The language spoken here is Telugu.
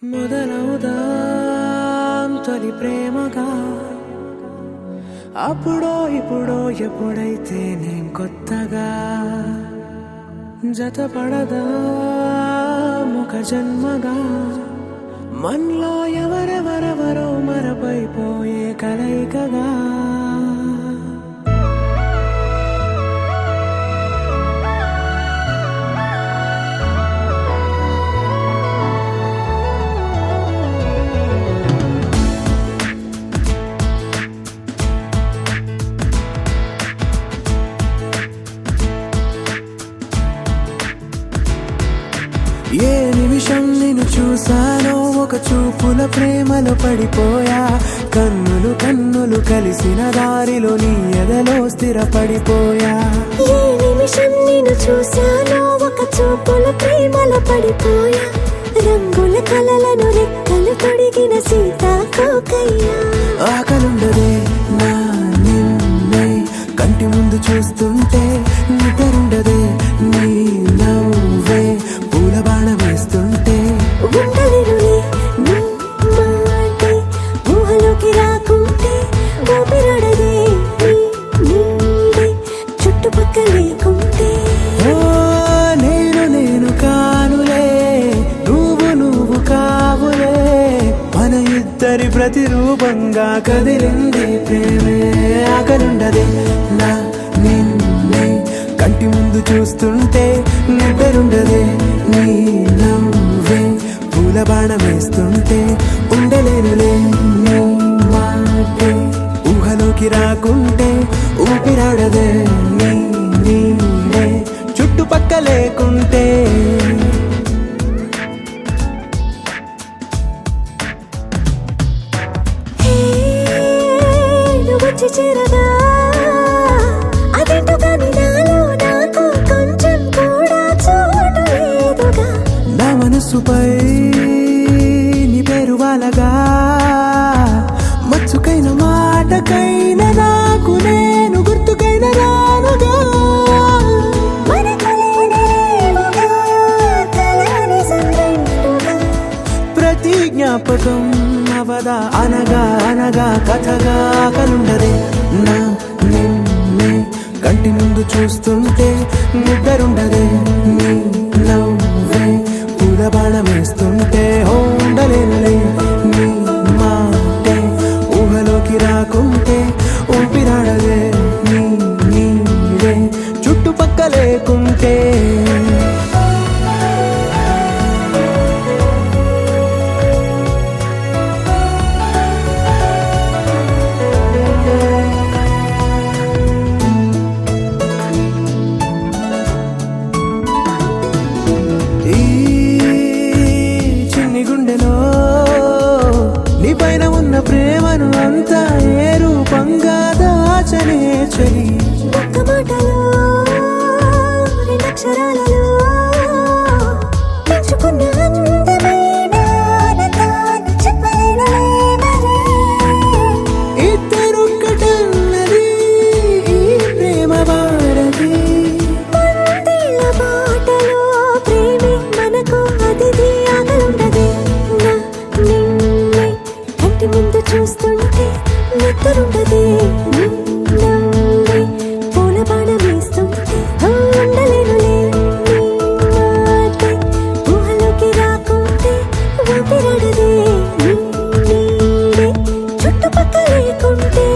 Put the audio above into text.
మొదలవుదాం తొలి ప్రేమగా అప్పుడో ఇప్పుడో ఎప్పుడైతే నేను కొత్తగా జతపడదా ముఖ జన్మగా మనలో ఎవరెవరెవరో మరపైపోయే కలయికగా ఏ నిమిషం నిన్ను చూసానో ఒక చూపుల ప్రేమలో పడిపోయా కన్నులు కన్నులు కలిసిన దారిలో నీ ఎదలో స్థిరపడిపోయా ఏ నిమిషం నిన్ను చూసానో ఒక చూపుల ప్రేమలో పడిపోయా రంగుల కలలను రెక్కలు తొడిగిన సీతాకోకయ్యా ఆకలుండదే నా నిన్నే కంటి ముందు చూస్తుంటే నిద్రుండదే నీ నవ్వే పూల బాణ వేస్తుంటే ఉండలేనులే నీ మాటే ఊహలోకి రాకుంటే ఊపిరాడదే నీ నీడే చుట్టుపక్కల లేకుంటే ఓ నేను కానులే నువ్వు కావులే మన ఇద్దరి ప్రతిరూపంగా కదిలింది ప్రేమే ఆకలుండదే నా నిన్నే కంటి ముందు చూస్తుంటే నిద్రుండదే నీ నవ్వే పూల బాణం వేస్తుంటే ఉండలేనులే నీ మాటే ఊహలోకి రాకుంటే ఊపిరాడదే నీ నీడే చుట్టుపక్క లేకుంటే వచ్చి చేరగా అదేంటో కానీ నాలో నాకు కొంచెం కూడా చోటు లేదుగా నా మనసుపై నీ పేరు వాలగా మచ్చుకైన మాటకైన నాకు నేను గుర్తుకైన రానుగా మనకులేనిరేవుగా కలని సంగంటుగా ప్రతి జ్ఞాపకం అవదా అనగా అనగా కథగా కలుండదే నా నిన్నే కంటి ముందు చూస్తుంటే నిద్రుండదే నీ నవ్వే పూల బాణం వేస్తుంటే ఉండలేనులే నీ మాటే ఊహలోకి రాకుంటే ఊపిరాడదే నీ నీడే చుట్టుపక్క లేకుంటే ఈ చిన్ని గుండెలో నీ పైన ఉన్న ప్రేమను అంతా ఏ రూపంగా దాచనే చలి ఒక్క మాటలో రెండక్షరాలలో పెంచుకున్న అందమైన ఆనందాన్ని చెప్పలేనులే మరి. ఇద్దరొక్కటన్నది ఈ ప్రేమ వారది వందేళ్ల బాటలో ప్రేమే మనకు అతిథి ఆగలుండదే నా నిన్నే కంటి ముందు చూస్తుంటే నిద్రుండదే నీ నవ్వే పూల బాణం వేస్తుంటే ఉండలేనులే నీ మాటే ఊహలోకి రాకుంటే ఊపిరాడదే నీ నీడే చుట్టుపక్కల లేకుంటే